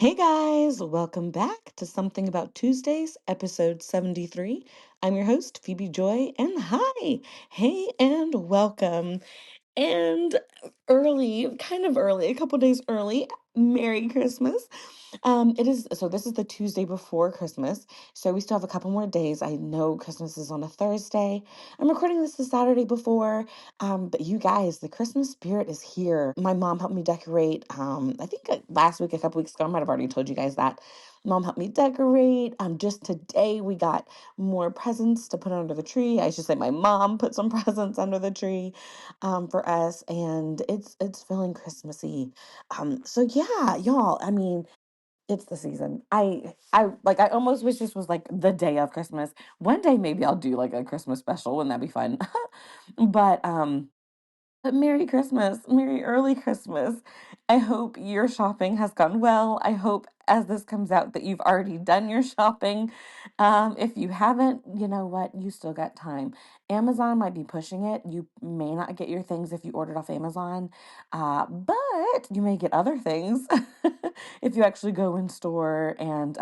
Hey guys, welcome back to Something About Tuesdays, episode 73. I'm your host, Phoebe Joy, and hi, hey, and welcome. And kind of early, a couple days early, Merry Christmas. This is the Tuesday before Christmas, so we still have a couple more days. I know Christmas is on a Thursday. I'm recording this the Saturday before, but you guys, the Christmas spirit is here. My mom helped me decorate. I think last week, a couple weeks ago, I might have already told you guys that. Mom helped me decorate. Just today we got more presents to put under the tree. I should say my mom put some presents under the tree for us, and it's feeling Christmassy. So yeah, y'all. I mean, it's the season. I almost wish this was like the day of Christmas. One day maybe I'll do like a Christmas special. Wouldn't that be fun? But Merry Christmas, Merry early Christmas. I hope your shopping has gone well. I hope as this comes out that you've already done your shopping. If you haven't, you know what? You still got time. Amazon might be pushing it. You may not get your things if you ordered off Amazon, but you may get other things if you actually go in store and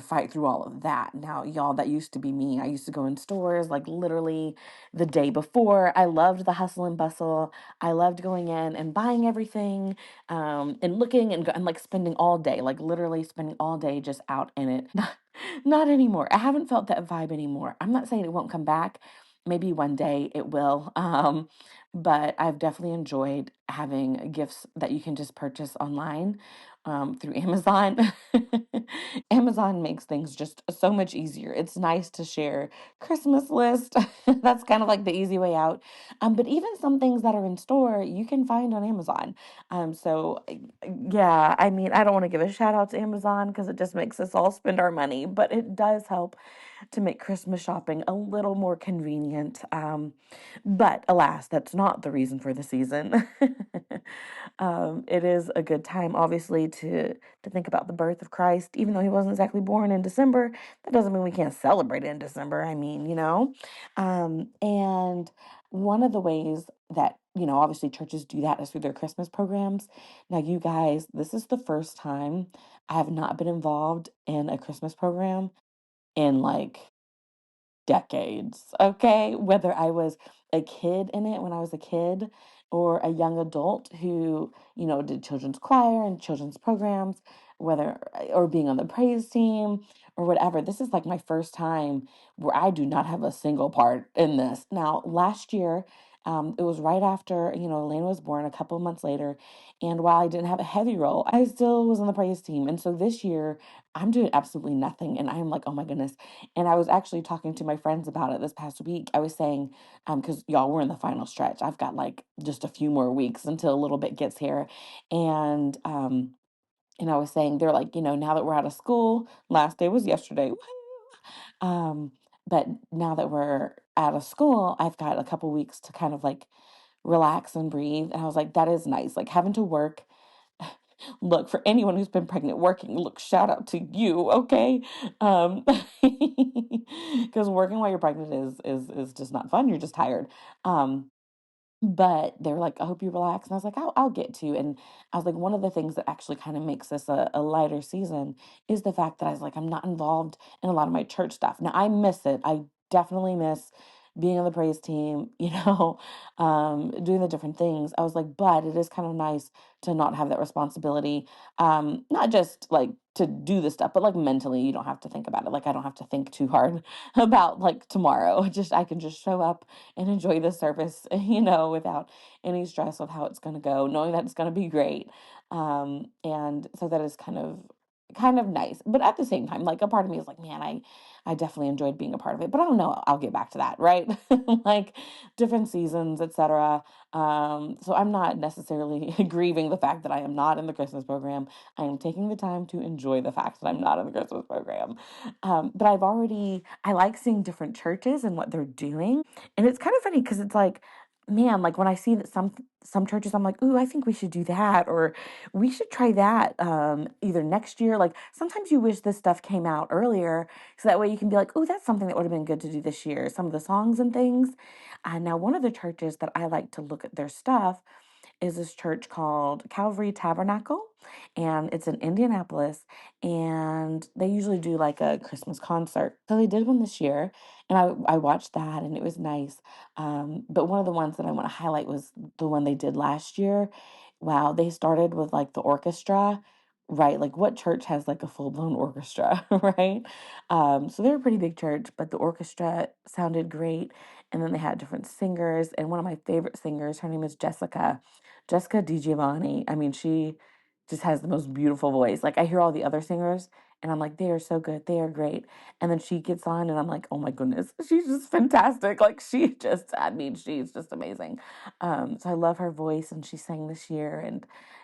fight through all of that. Now, y'all, that used to be me. I used to go in stores like literally the day before. I loved the hustle and bustle. I loved going in and buying everything, and looking and like spending all day, like literally spending all day just out in it. Not anymore. I haven't felt that vibe anymore. I'm not saying it won't come back. Maybe one day it will. But I've definitely enjoyed having gifts that you can just purchase online through Amazon. Amazon makes things just so much easier. It's nice to share Christmas list. That's kind of like the easy way out. But even some things that are in store, you can find on Amazon. Yeah, I mean, I don't want to give a shout out to Amazon because it just makes us all spend our money, but it does help to make Christmas shopping a little more convenient. But alas, that's not the reason for the season. It is a good time, obviously, to think about the birth of Christ, even though he wasn't exactly born in December. That doesn't mean we can't celebrate it in December. I mean, and one of the ways that obviously churches do that is through their Christmas programs. Now, you guys, this is the first time I have not been involved in a Christmas program in like decades, okay? Whether I was a kid in it when I was a kid or a young adult who, did children's choir and children's programs, whether or being on the praise team or whatever. This is like my first time where I do not have a single part in this. Now, last year, it was right after, Elena was born a couple of months later. And while I didn't have a heavy role, I still was on the praise team. And so this year, I'm doing absolutely nothing. And I'm like, oh my goodness. And I was actually talking to my friends about it this past week. I was saying, because y'all, we're in the final stretch. I've got like just a few more weeks until a little bit gets here. And I was saying, they're like, now that we're out of school, last day was yesterday. Um, but now that we're out of school, I've got a couple weeks to kind of like relax and breathe. And I was like, that is nice. Like having to work. Look, for anyone who's been pregnant working, look, shout out to you, okay? Because working while you're pregnant is just not fun. You're just tired. Um, but they were like, I hope you relax. And I was like, I'll get to. And I was like, one of the things that actually kind of makes this a lighter season is the fact that I was like, I'm not involved in a lot of my church stuff. Now, I miss it. I definitely miss being on the praise team, doing the different things. I was like, but it is kind of nice to not have that responsibility. Not just like to do the stuff, but like mentally, you don't have to think about it. Like, I don't have to think too hard about like tomorrow. Just, I can just show up and enjoy the service, without any stress of how it's going to go, knowing that it's going to be great. And so that is kind of nice. But at the same time, like a part of me is like, man, I definitely enjoyed being a part of it. But I don't know, I'll get back to that, right? Like different seasons, etc. So I'm not necessarily grieving the fact that I am not in the Christmas program. I am taking the time to enjoy the fact that I'm not in the Christmas program. But I like seeing different churches and what they're doing. And it's kind of funny because it's like, man, like when I see that some churches, I'm like, ooh, I think we should do that, or we should try that either next year. Like sometimes you wish this stuff came out earlier, so that way you can be like, ooh, that's something that would have been good to do this year. Some of the songs and things. Now, one of the churches that I like to look at their stuff is this church called Calvary Tabernacle, and it's in Indianapolis. And they usually do like a Christmas concert. So they did one this year, and I watched that, and it was nice. But one of the ones that I want to highlight was the one they did last year. Wow, they started with like the orchestra, right? Like what church has like a full-blown orchestra, right? So they're a pretty big church, but the orchestra sounded great. And then they had different singers. And one of my favorite singers, her name is Jessica DiGiovanni. I mean, she just has the most beautiful voice. Like I hear all the other singers and I'm like, they are so good. They are great. And then she gets on and I'm like, oh my goodness, she's just fantastic. Like I mean, she's just amazing. So I love her voice, and she sang this year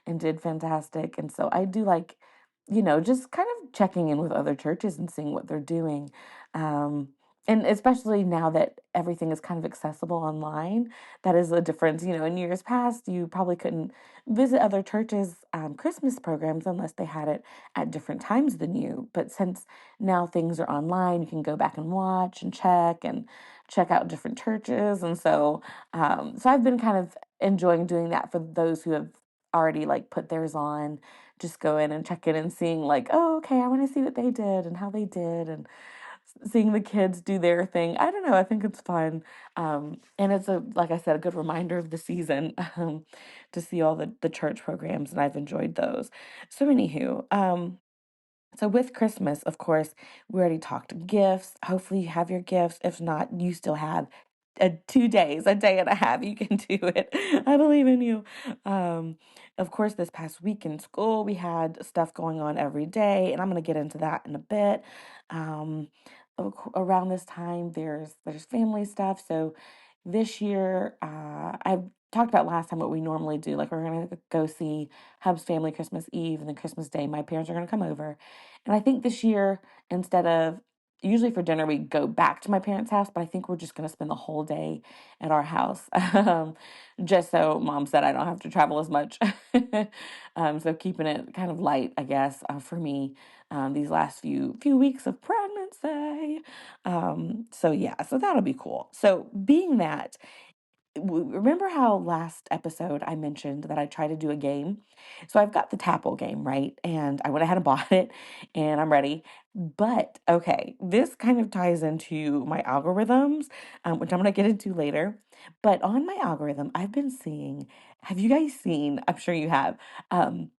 and did fantastic. And so I do like, just kind of checking in with other churches and seeing what they're doing. Um, and especially now that everything is kind of accessible online, that is a difference. In years past, you probably couldn't visit other churches' Christmas programs unless they had it at different times than you. But since now things are online, you can go back and watch and check out different churches. And so I've been kind of enjoying doing that for those who have already like put theirs on. Just go in and check in and seeing like, oh, okay, I want to see what they did and how they did, and seeing the kids do their thing. I don't know. I think it's fun. And it's like I said, a good reminder of the season, to see all the church programs, and I've enjoyed those. So anywho, so with Christmas, of course, we already talked gifts. Hopefully you have your gifts. If not, you still have 2 days, a day and a half. You can do it. I believe in you. Um, of course, this past week in school, we had stuff going on every day, and I'm going to get into that in a bit. Um, Around this time, there's family stuff. So this year, I've talked about last time what we normally do. Like we're going to go see Hub's family Christmas Eve, and then Christmas Day, my parents are going to come over. And I think this year, instead of usually for dinner, we go back to my parents' house, but I think we're just going to spend the whole day at our house, just so mom said I don't have to travel as much. So keeping it kind of light, I guess, for me, these last few weeks of pregnancy. So yeah, so that'll be cool. So being that, remember how last episode I mentioned that I try to do a game? So I've got the Tapple game, right? And I went ahead and bought it, and I'm ready. But okay, this kind of ties into my algorithms, which I'm going to get into later. But on my algorithm, I've been seeing, have you guys seen? I'm sure you have. Um,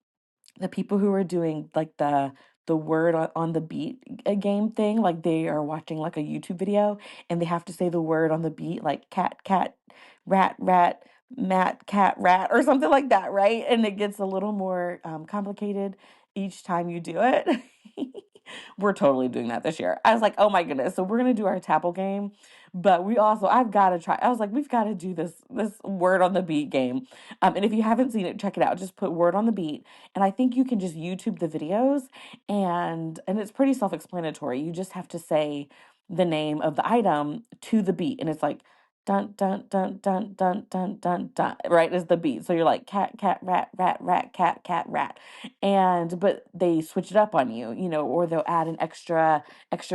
the people who are doing like the word on the beat game thing, like they are watching like a YouTube video and they have to say the word on the beat, like cat, rat, cat, rat, or something like that, right? And it gets a little more complicated each time you do it. We're totally doing that this year. I was like, oh my goodness. So we're gonna do our Tapple game, but I've got to try. I was like, we've got to do this word on the beat game. And if you haven't seen it, check it out. Just put word on the beat, and I think you can just YouTube the videos, and it's pretty self-explanatory. You just have to say the name of the item to the beat, and it's like dun dun dun dun dun dun dun dun, right, is the beat. So you're like cat rat cat rat, and but they switch it up on you, or they'll add an extra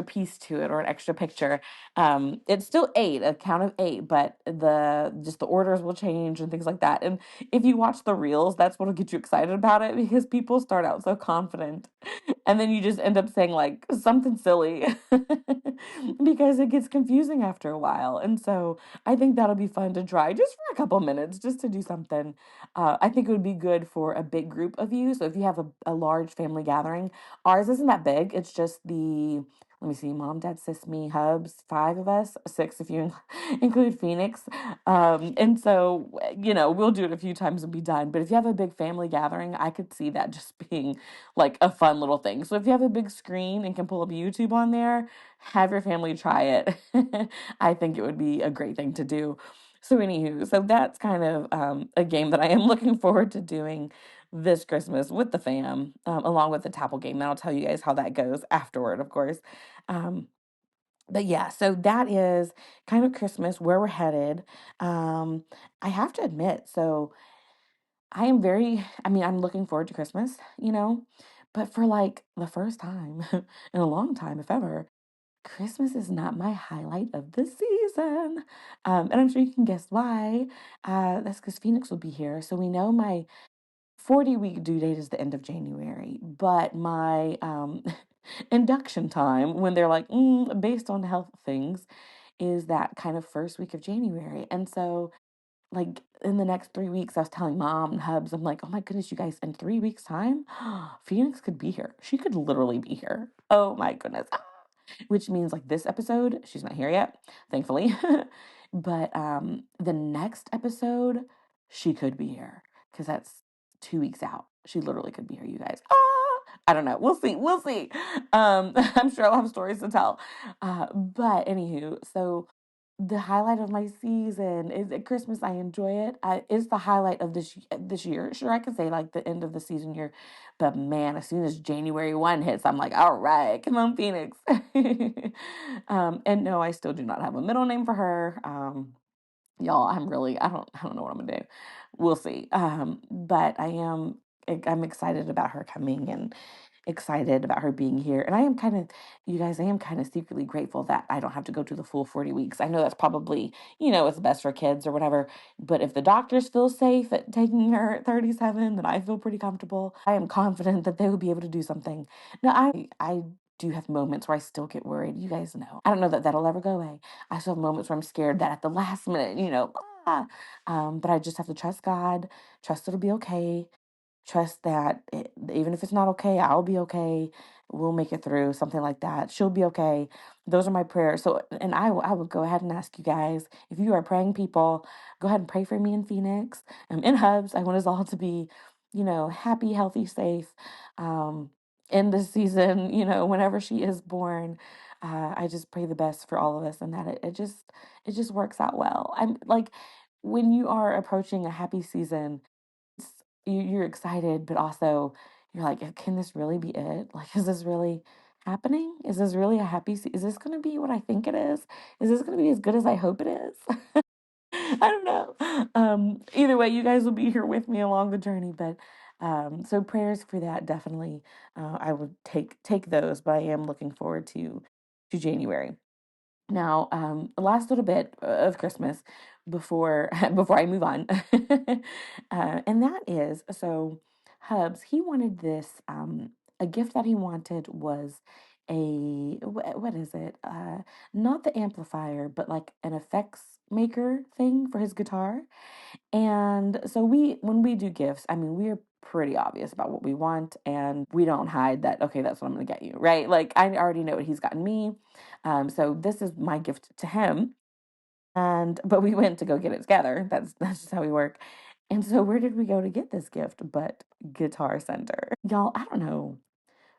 piece to it or an extra picture. It's still eight, a count of eight, but the orders will change and things like that. And if you watch the reels, that's what'll get you excited about it, because people start out so confident and then you just end up saying like something silly because it gets confusing after a while. And so I think that'll be fun to try just for a couple minutes, just to do something. I think it would be good for a big group of you. So if you have a large family gathering, ours isn't that big. It's just let me see, mom, dad, sis, me, Hubs, five of us, six if you include Phoenix. And so, we'll do it a few times and be done. But if you have a big family gathering, I could see that just being like a fun little thing. So if you have a big screen and can pull up YouTube on there, have your family try it. I think it would be a great thing to do. So anywho, so that's kind of a game that I am looking forward to doing this Christmas with the fam, along with the Tapple game. And I'll tell you guys how that goes afterward, of course. Um, but yeah, so that is kind of Christmas, where we're headed. Um, I have to admit, so I mean, I'm looking forward to Christmas, but for like the first time in a long time, if ever, Christmas is not my highlight of the season. And I'm sure you can guess why. That's because Phoenix will be here. So we know my 40-week due date is the end of January, but my induction time, when they're like, based on health things, is that kind of first week of January. And so, like, in the next 3 weeks, I was telling mom and hubs, I'm like, oh my goodness, you guys, in 3 weeks' time, Phoenix could be here. She could literally be here. Oh my goodness. Which means like this episode, she's not here yet, thankfully. But the next episode, she could be here because that's 2 weeks out. She literally could be here, you guys. I don't know. We'll see. We'll see. I'm sure I'll have stories to tell. But anywho, so the highlight of my season is at Christmas. I enjoy it. It's the highlight of this year. Sure, I can say like the end of the season year, but man, as soon as January 1 hits, I'm like, all right, come on, Phoenix. And no, I still do not have a middle name for her. Y'all, I don't know what I'm gonna do. We'll see. But I'm excited about her coming and excited about her being here. And I am kind of, you guys, I am kind of secretly grateful that I don't have to go to the full 40 weeks. I know that's probably, it's best for kids or whatever. But if the doctors feel safe at taking her at 37, then I feel pretty comfortable. I am confident that they will be able to do something. Now, I do have moments where I still get worried. You guys know. I don't know that that'll ever go away. I still have moments where I'm scared that at the last minute, but I just have to trust God, trust it'll be okay. Trust that even if it's not okay, I'll be okay. We'll make it through, something like that. She'll be okay. Those are my prayers. So, and I will go ahead and ask you guys, if you are praying people, go ahead and pray for me in Phoenix, in Hubs. I want us all to be, happy, healthy, safe, in this season, whenever she is born. I just pray the best for all of us and that it just works out well. I'm like, when you are approaching a happy season, you're excited, but also you're like, can this really be it? Like, is this really happening? Is this really a is this going to be what I think it is? Is this going to be as good as I hope it is? I don't know. Either way, you guys will be here with me along the journey, but so prayers for that definitely. I would take those, but I am looking forward to January. Now, the last little bit of Christmas before before I move on, and that is so. Hubs, he wanted this. A gift that he wanted was what is it? Not the amplifier, but like an effects maker thing for his guitar. And so when we do gifts, I mean, we're pretty obvious about what we want and we don't hide that, okay, that's what I'm going to get you, right? Like I already know what he's gotten me. So this is my gift to him. But we went to go get it together. That's just how we work. And so where did we go to get this gift but Guitar Center? Y'all, I don't know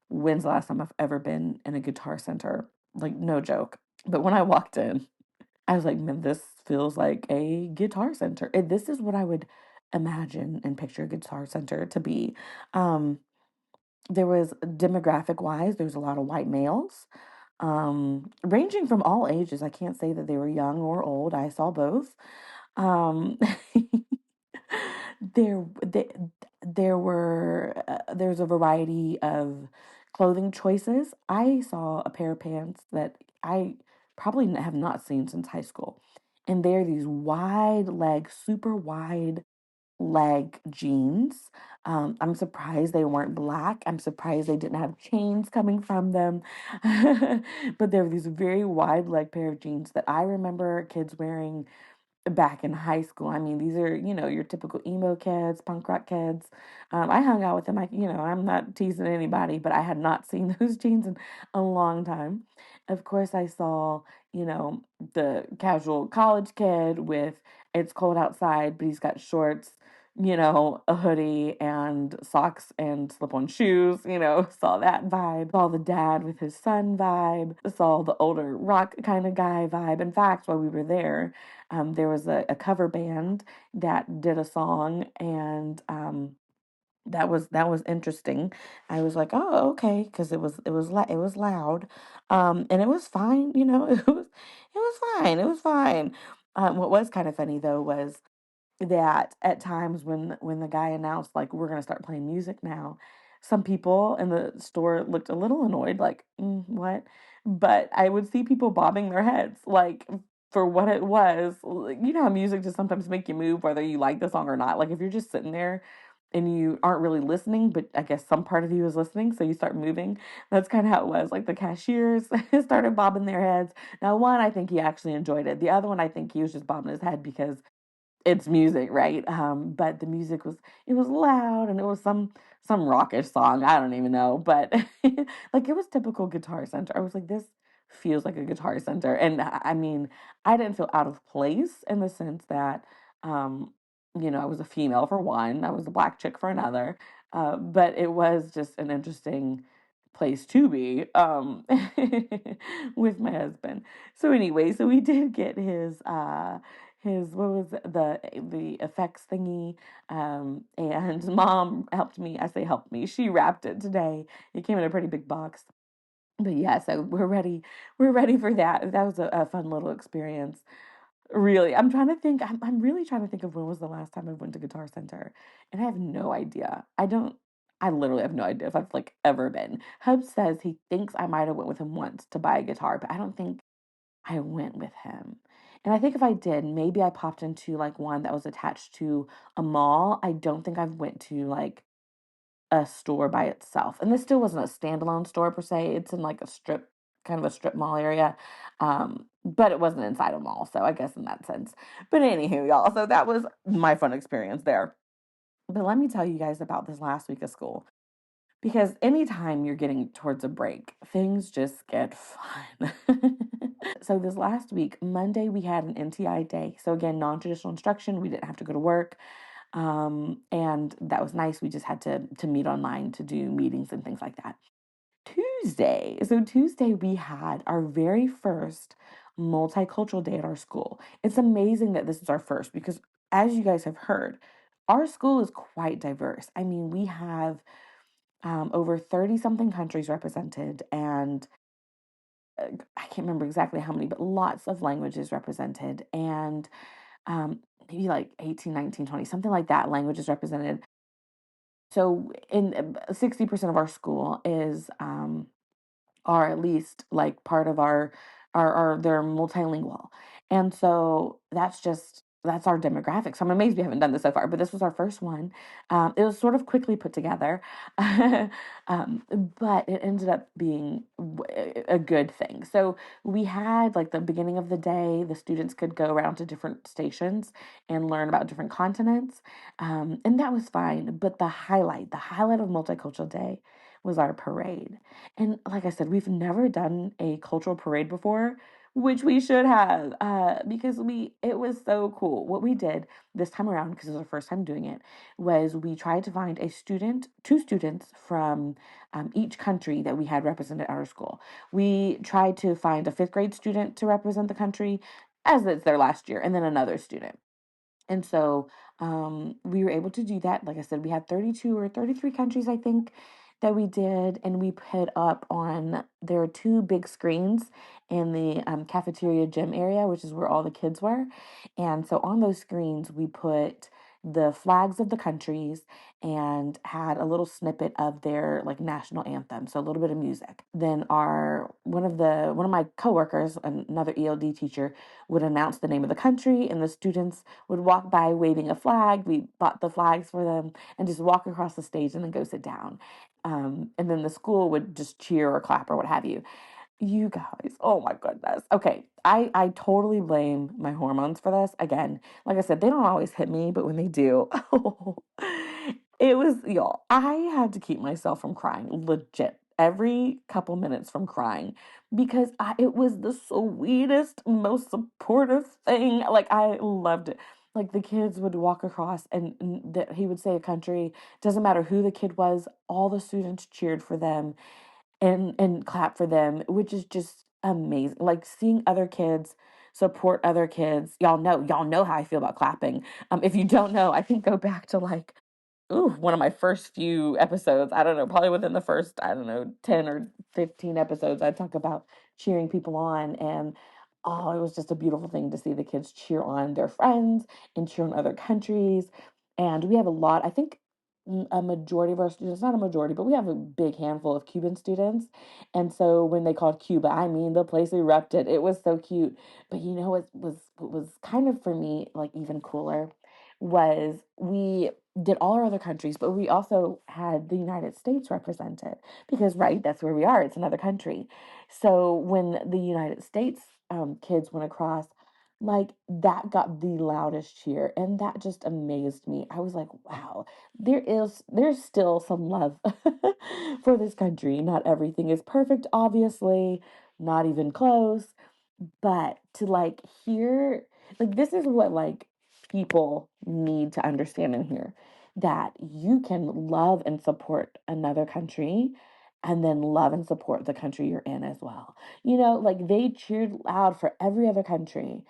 when's the last time I've ever been in a Guitar Center. Like no joke. But when I walked in, I was like, man, this feels like a guitar center. This is what I would imagine and picture a guitar center to be. Um, there was demographic wise, there was a lot of white males, ranging from all ages. I can't say that they were young or old. I saw both. Um, there, there, there's a variety of clothing choices. I saw a pair of pants that I probably have not seen since high school. And they're these wide leg, super wide leg jeans. I'm surprised they weren't black. I'm surprised they didn't have chains coming from them. But there were these very wide leg pair of jeans that I remember kids wearing back in high school. I mean, these are, your typical emo kids, punk rock kids. I hung out with them. I'm not teasing anybody, but I had not seen those jeans in a long time. Of course, I saw, the casual college kid with it's cold outside, but he's got shorts, a hoodie and socks and slip-on shoes, saw that vibe. Saw the dad with his son vibe. Saw the older rock kind of guy vibe. In fact, while we were there was a cover band that did a song, and that was interesting. I was like, oh, okay, because it was loud, and it was fine. It was fine. It was fine. What was kind of funny though was that at times when the guy announced like we're gonna start playing music now, Some people in the store looked a little annoyed, like, what? But I would see people bobbing their heads, like, for what it was. You know how music just sometimes make you move, whether you like the song or not. Like, if you're just sitting there and you aren't really listening, but I guess some part of you is listening, so you start moving. That's kind of how it was. Like, the cashiers started bobbing their heads. Now, one, I think he actually enjoyed it. The other one, I think he was just bobbing his head because it's music, right? But the music was, it was loud, and it was some rockish song. I don't even know, but like, it was typical Guitar Center. I was like, this feels like a Guitar Center, and I mean, I didn't feel out of place in the sense that, um, I was a female for one, I was a black chick for another, but it was just an interesting place to be, with my husband. So anyway, so we did get his, what was it, the effects thingy, and mom helped me. I say helped me, she wrapped it today. It came in a pretty big box. But yeah, so we're ready for that. That was a fun little experience. Really, I'm trying to think. I'm really trying to think of when was the last time I went to Guitar Center, and I have no idea. I literally have no idea if I've like ever been. Hub says he thinks I might have went with him once to buy a guitar, but I don't think I went with him. And I think if I did, maybe I popped into like one that was attached to a mall. I don't think I've went to like a store by itself. And this still wasn't a standalone store per se. It's in like a strip, kind of a strip mall area. But it wasn't inside a mall. So I guess in that sense. But anywho, y'all. So that was my fun experience there. But let me tell you guys about this last week of school. Because anytime you're getting towards a break, things just get fun. So this last week, Monday, we had an NTI day. So again, non-traditional instruction. We didn't have to go to work. And that was nice. We just had to meet online to do meetings and things like that. Tuesday we had our very first multicultural day at our school. It's amazing that this is our first because, as you guys have heard, our school is quite diverse. I mean, we have over 30 something countries represented, and I can't remember exactly how many, but lots of languages represented, and maybe like 18, 19, 20, something like that, languages represented. So in 60% of our school is are at least like part of our they're multilingual. And so that's our demographic. So I'm amazed we haven't done this so far, but this was our first one. It was sort of quickly put together, but it ended up being a good thing. So we had like the beginning of the day, the students could go around to different stations and learn about different continents, and that was fine. But the highlight of Multicultural Day was our parade. And like I said, we've never done a cultural parade before, which we should have, because it was so cool. What we did this time around, because it was our first time doing it, was we tried to find two students from each country that we had represented at our school. We tried to find a fifth grade student to represent the country, as it's their last year, and then another student. And so we were able to do that. Like I said, we had 32 or 33 countries, I think, that we did. And we put up on, there are two big screens in the cafeteria gym area, which is where all the kids were. And so on those screens, we put the flags of the countries and had a little snippet of their like national anthem, so a little bit of music. Then our one of my coworkers, another ELD teacher, would announce the name of the country, and the students would walk by waving a flag. We bought the flags for them and just walk across the stage and then go sit down. And then the school would just cheer or clap or what have you. You guys, oh my goodness. Okay, I totally blame my hormones for this. Again, like I said, they don't always hit me, but when they do, it was, y'all, I had to keep myself from crying, legit, every couple minutes from crying, because it was the sweetest, most supportive thing. Like, I loved it. Like, the kids would walk across, and that he would say a country, doesn't matter who the kid was, all the students cheered for them and clap for them, which is just amazing. Like, seeing other kids support other kids. Y'all know how I feel about clapping. If you don't know, I think go back to like, one of my first few episodes. I don't know, probably within the first, I don't know, 10 or 15 episodes, I talk about cheering people on, and oh, it was just a beautiful thing to see the kids cheer on their friends and cheer on other countries. And we have a lot, I think a majority of our students, not a majority, but we have a big handful of Cuban students. And so when they called Cuba, I mean, the place erupted. It was so cute. But you know what was kind of for me like even cooler was we did all our other countries, but we also had the United States represented because right, that's where we are. It's another country. So when the United States kids went across, like that got the loudest cheer, and that just amazed me. I was like, wow, there's still some love for this country. Not everything is perfect, obviously, not even close, but to like hear, like, this is what like people need to understand and hear, that you can love and support another country and then love and support the country you're in as well. You know, like they cheered loud for every other country.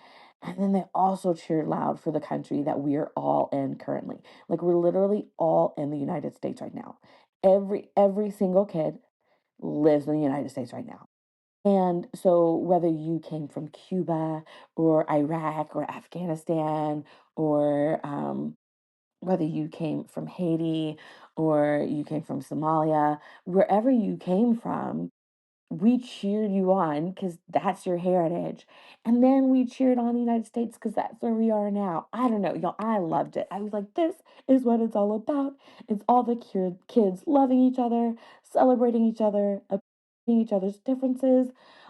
And then they also cheered loud for the country that we are all in currently. Like we're literally all in the United States right now. Every single kid lives in the United States right now. And so, whether you came from Cuba or Iraq or Afghanistan, or whether you came from Haiti or you came from Somalia, wherever you came from, we cheered you on because that's your heritage. And then we cheered on the United States because that's where we are now. I don't know, y'all. I loved it. I was like, this is what it's all about. It's all the kids loving each other, celebrating each other, appreciating each other's differences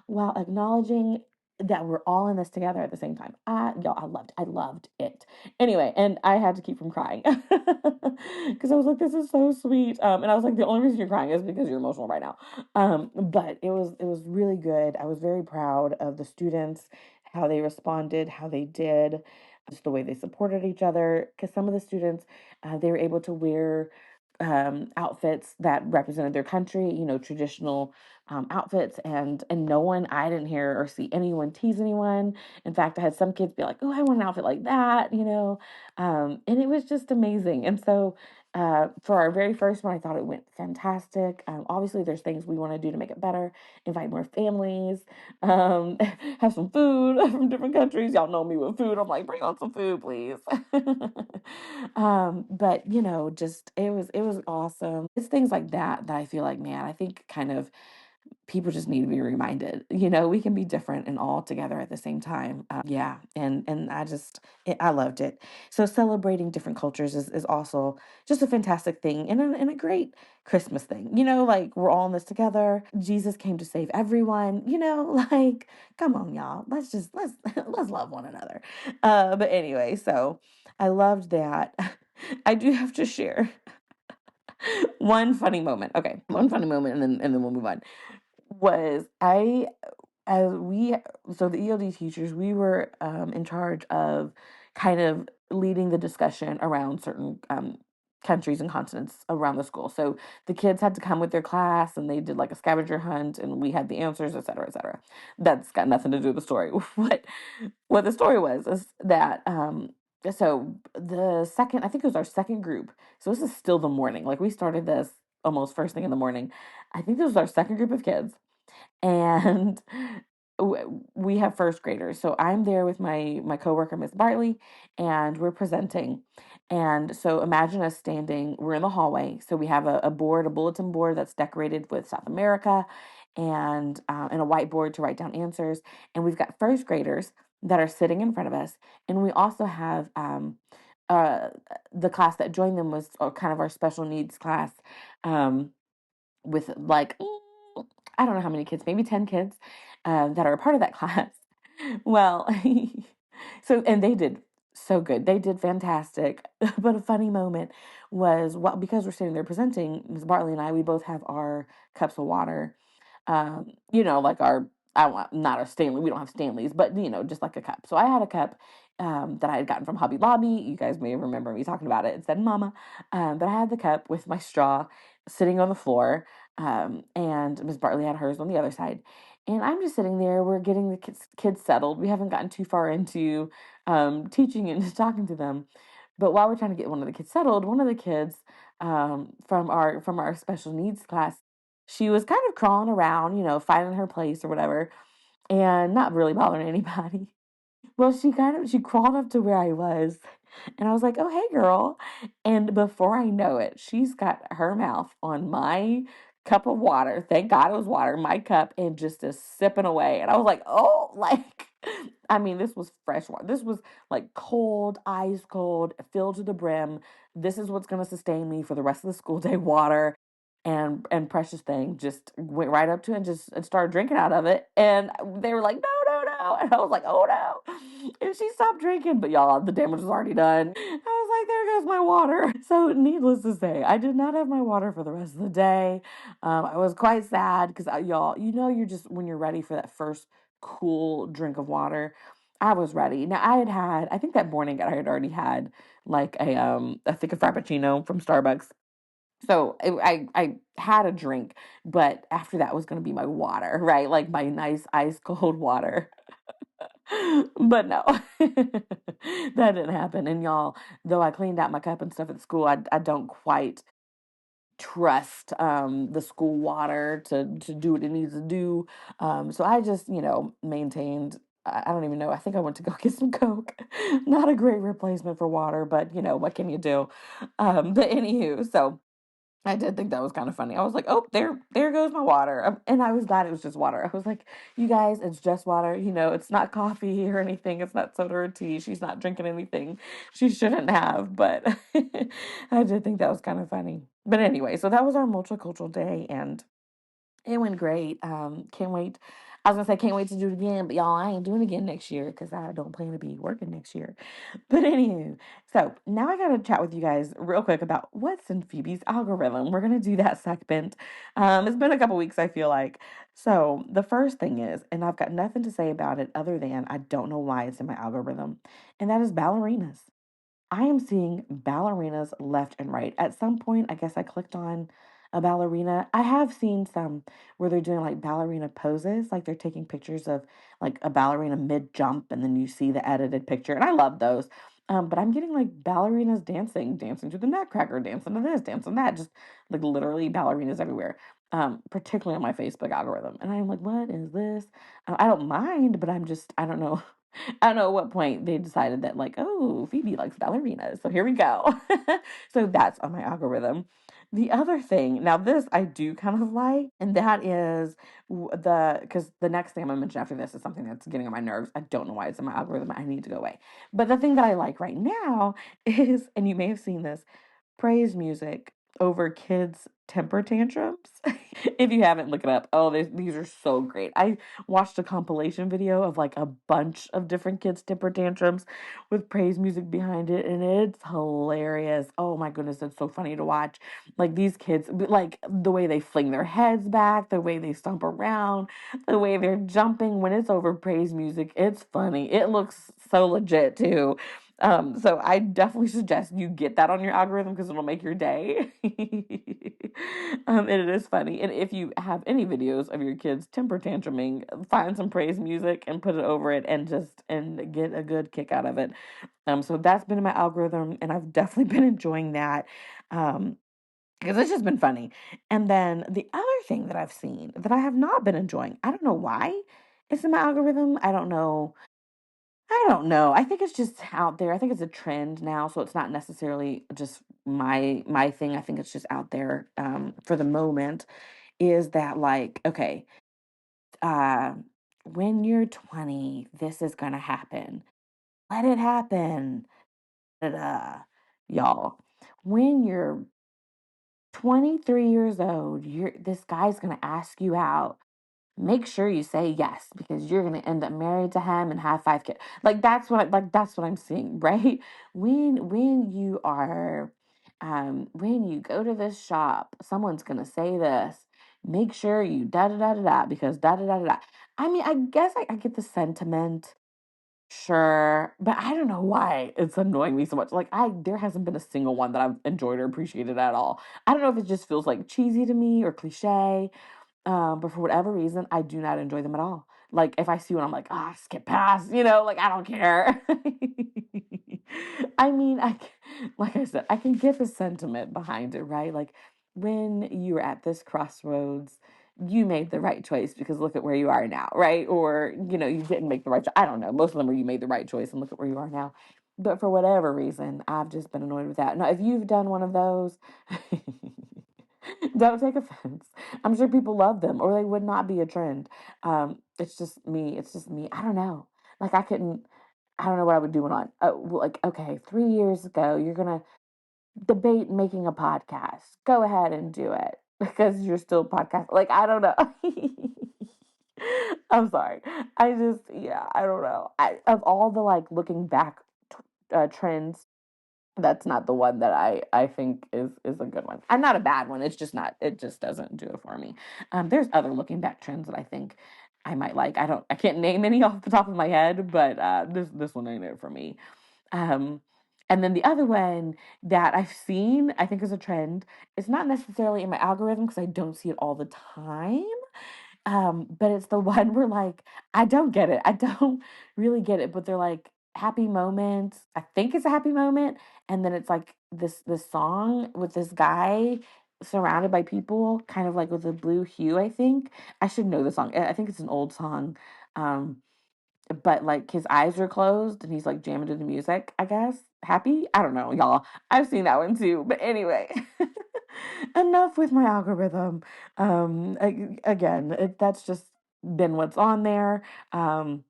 while acknowledging that we're all in this together at the same time. Y'all, I loved it. Anyway, and I had to keep from crying because I was like, this is so sweet. And I was like, the only reason you're crying is because you're emotional right now. But it was really good. I was very proud of the students, how they responded, how they did, just the way they supported each other. Because some of the students, they were able to wear outfits that represented their country, you know, traditional outfits, and no one, I didn't hear or see anyone tease anyone. In fact, I had some kids be like, "Oh, I want an outfit like that," you know, and it was just amazing. And so for our very first one, I thought it went fantastic. Obviously, there's things we want to do to make it better, invite more families, um, have some food from different countries. Y'all know me with food. I'm like, bring on some food, please. But you know, just it was awesome. It's things like that that I feel like, man, I think kind of people just need to be reminded, you know, we can be different and all together at the same time. Yeah, and I loved it. So celebrating different cultures is also just a fantastic thing, and a great Christmas thing. You know, like we're all in this together. Jesus came to save everyone. You know, like come on, y'all. Let's let's love one another. But anyway, so I loved that. I do have to share one funny moment. Okay, one funny moment, and then we'll move on. Was I as we so the ELD teachers, we were in charge of kind of leading the discussion around certain countries and continents around the school. So the kids had to come with their class and they did like a scavenger hunt and we had the answers, et cetera, et cetera. That's got nothing to do with the story. What the story was is that so the second, I think it was our second group. So this is still the morning. Like we started this almost first thing in the morning. I think this was our second group of kids, and we have first graders. So I'm there with my coworker Miss Bartley, and we're presenting. And so imagine us standing. We're in the hallway, so we have a board, a bulletin board that's decorated with South America, and a whiteboard to write down answers. And we've got first graders that are sitting in front of us, and we also have uh, the class that joined them was kind of our special needs class. Um, with like I don't know how many kids, maybe 10 kids that are a part of that class. Well, so and they did so good. They did fantastic. But a funny moment was well, because we're sitting there presenting, Ms. Bartley and I, we both have our cups of water. You know, like our I want not our Stanley. We don't have Stanleys, but you know, just like a cup. So I had a cup that I had gotten from Hobby Lobby. You guys may remember me talking about it. It said Mama. But I had the cup with my straw sitting on the floor, and Miss Bartley had hers on the other side. And I'm just sitting there. We're getting the kids settled. We haven't gotten too far into teaching and talking to them. But while we're trying to get one of the kids settled, one of the kids from our special needs class, she was kind of crawling around, you know, finding her place or whatever, and not really bothering anybody. Well, she crawled up to where I was, And I was like, oh, hey, girl. And before I know it, she's got her mouth on my cup of water. Thank God it was water, my cup, and just is sipping away. And I was like, oh, like, I mean, this was fresh water. This was like cold, ice cold, filled to the brim. This is what's going to sustain me for the rest of the school day water. And Precious Thing just went right up to it and just and started drinking out of it. And they were like, no, no, no. And I was like, oh no. And she stopped drinking. But y'all, the damage was already done. I was like, there goes my water. So needless to say, I did not have my water for the rest of the day. I was quite sad because y'all, you're just when you're ready for that first cool drink of water. I was ready. Now I think that morning I had already had like I think a frappuccino from Starbucks. So I had a drink, but after that was going to be my water, right? Like my nice ice cold water. But no, that didn't happen. And y'all, though I cleaned out my cup and stuff at school, I don't quite trust the school water to do what it needs to do. So I just, maintained. I don't even know. I think I went to go get some Coke. Not a great replacement for water, but what can you do? But anywho, so I did think that was kind of funny. I was like, "Oh, there goes my water," and I was glad it was just water. I was like, "You guys, it's just water. It's not coffee or anything. It's not soda or tea. She's not drinking anything she shouldn't have." But I did think that was kind of funny. But anyway, so that was our multicultural day, and it went great. Can't wait. I was gonna say can't wait to do it again, but y'all, I ain't doing it again next year because I don't plan to be working next year. But anywho, so now I gotta chat with you guys real quick about what's in Phoebe's algorithm. We're gonna do that segment. It's been a couple weeks, I feel like. So the first thing is, and I've got nothing to say about it other than I don't know why it's in my algorithm, and that is ballerinas. I am seeing ballerinas left and right. At some point, I guess I clicked on a ballerina. I have seen some where they're doing like ballerina poses, like they're taking pictures of like a ballerina mid jump, and then you see the edited picture, and I love those. But I'm getting like ballerinas dancing to the Nutcracker, dancing to this, dancing that, just like literally ballerinas everywhere. Particularly on my Facebook algorithm, and I'm like, what is this? I don't mind, but I don't know. I don't know at what point they decided that, like, oh, Phoebe likes ballerinas. So here we go. So that's on my algorithm. The other thing, now this I do kind of like, and that is because the next thing I'm going to mention after this is something that's getting on my nerves. I don't know why it's in my algorithm. I need to go away. But the thing that I like right now is, and you may have seen this, praise music over kids' temper tantrums. If you haven't, look it up. Oh, these are so great. I watched a compilation video of like a bunch of different kids' temper tantrums with praise music behind it, and it's hilarious. Oh my goodness, it's so funny to watch. Like these kids, like the way they fling their heads back, the way they stomp around, the way they're jumping when it's over praise music. It's funny. It looks so legit too. So I definitely suggest you get that on your algorithm because it'll make your day. And it is funny. And if you have any videos of your kids temper tantruming, find some praise music and put it over it and get a good kick out of it. So that's been in my algorithm, and I've definitely been enjoying that. Um, because it's just been funny. And then the other thing that I've seen that I have not been enjoying, I don't know why it's in my algorithm. I don't know. I think it's just out there. I think it's a trend now, so it's not necessarily just my thing. I think it's just out there for the moment. Is that like okay? Uh, when you're 20, this is gonna happen. Let it happen. Da-da. Y'all. When you're 23 years old, this guy's gonna ask you out. Make sure you say yes because you're gonna end up married to him and have 5 kids. Like that's what I'm seeing, right? When you are when you go to this shop, someone's gonna say this. Make sure you da da da da da because da da da da da. I mean, I guess I get the sentiment, sure, but I don't know why it's annoying me so much. Like there hasn't been a single one that I've enjoyed or appreciated at all. I don't know if it just feels like cheesy to me or cliche, but for whatever reason, I do not enjoy them at all. Like if I see one, I'm like, ah, skip past, like I don't care. I mean, like I said, I can get the sentiment behind it, right? Like when you're at this crossroads, you made the right choice because look at where you are now, right? Or you didn't make the right choice. I don't know. Most of them are you made the right choice and look at where you are now. But for whatever reason, I've just been annoyed with that. Now, if you've done one of those, don't take offense. I'm sure people love them, or they would not be a trend. It's just me. It's just me. I don't know. Like I couldn't. I don't know what I would do on. Like okay, 3 years ago, you're gonna debate making a podcast. Go ahead and do it because you're still podcast. Like I don't know. I'm sorry. I just yeah. I don't know. Of all the like looking back trends, that's not the one that I think is a good one. And not a bad one. It's just not. It just doesn't do it for me. There's other looking back trends that I think I might like. I can't name any off the top of my head, but this one ain't it for me. Um, and then the other one that I've seen, I think is a trend. It's not necessarily in my algorithm because I don't see it all the time. But it's the one where like I don't get it. I don't really get it, but they're like happy moments. I think it's a happy moment, and then it's like this song with this guy surrounded by people, kind of like with a blue hue. I think I should know the song. I think it's an old song. Um, but like his eyes are closed and he's like jamming to the music, I guess. Happy? I don't know, y'all. I've seen that one too. But anyway, enough with my algorithm. Again, that's just been what's on there. Um,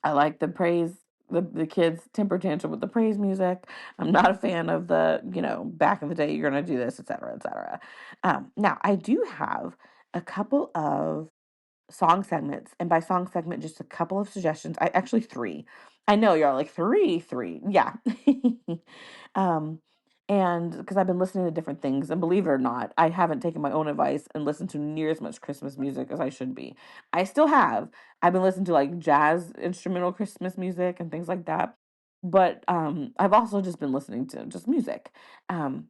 I like the praise, the kids' temper tantrum with the praise music. I'm not a fan of the, back in the day, you're going to do this, et cetera, et cetera. Now, I do have a couple of song segments, and by song segment, just a couple of suggestions. I actually three. I know you're like three. Yeah. um, and because I've been listening to different things, and believe it or not, I haven't taken my own advice and listened to near as much Christmas music as I should be. I still have. I've been listening to like jazz instrumental Christmas music and things like that. But I've also just been listening to just music. Um,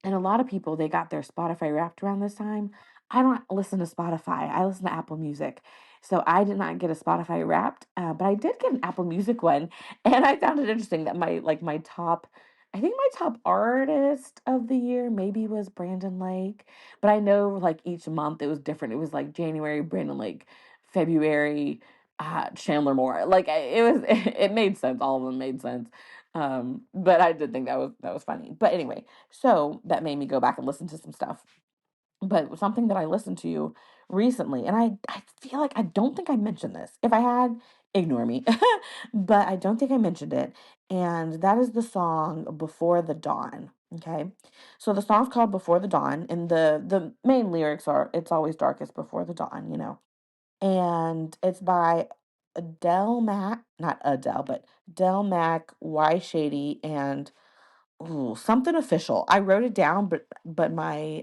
and a lot of people, they got their Spotify Wrapped around this time. I don't listen to Spotify. I listen to Apple Music. So I did not get a Spotify Wrapped, but I did get an Apple Music one, and I found it interesting that my top, I think my top artist of the year maybe was Brandon Lake, but I know like each month it was different. It was like January Brandon Lake, February Chandler Moore. Like it was, it made sense. All of them made sense. But I did think that was funny. But anyway, so that made me go back and listen to some stuff. But something that I listened to recently, and I feel like I don't think I mentioned this. If I had, ignore me. But I don't think I mentioned it. And that is the song Before the Dawn. Okay. So the song's called Before the Dawn, and the main lyrics are it's always darkest before the dawn. And it's by Adele Mac, not Adele, but Del Mac, Y Shady, and ooh, something official. I wrote it down, but my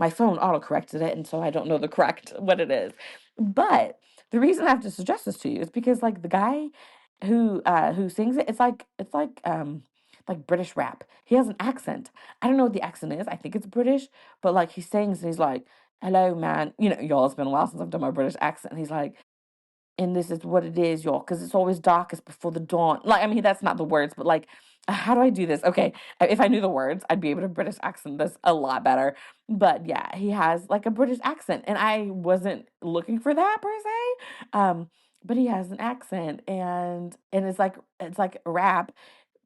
phone auto corrected it, and so I don't know the correct what it is. But the reason I have to suggest this to you is because like the guy who sings it, it's like British rap. He has an accent. I don't know what the accent is. I think it's British, but like he sings and he's like, "Hello, man." Y'all, it's been a while since I've done my British accent. And he's like, and this is what it is, y'all, because it's always darkest before the dawn. Like, I mean, that's not the words, but like, how do I do this? Okay, if I knew the words, I'd be able to British accent this a lot better. But yeah, he has like a British accent, and I wasn't looking for that per se. But he has an accent, and it's like rap,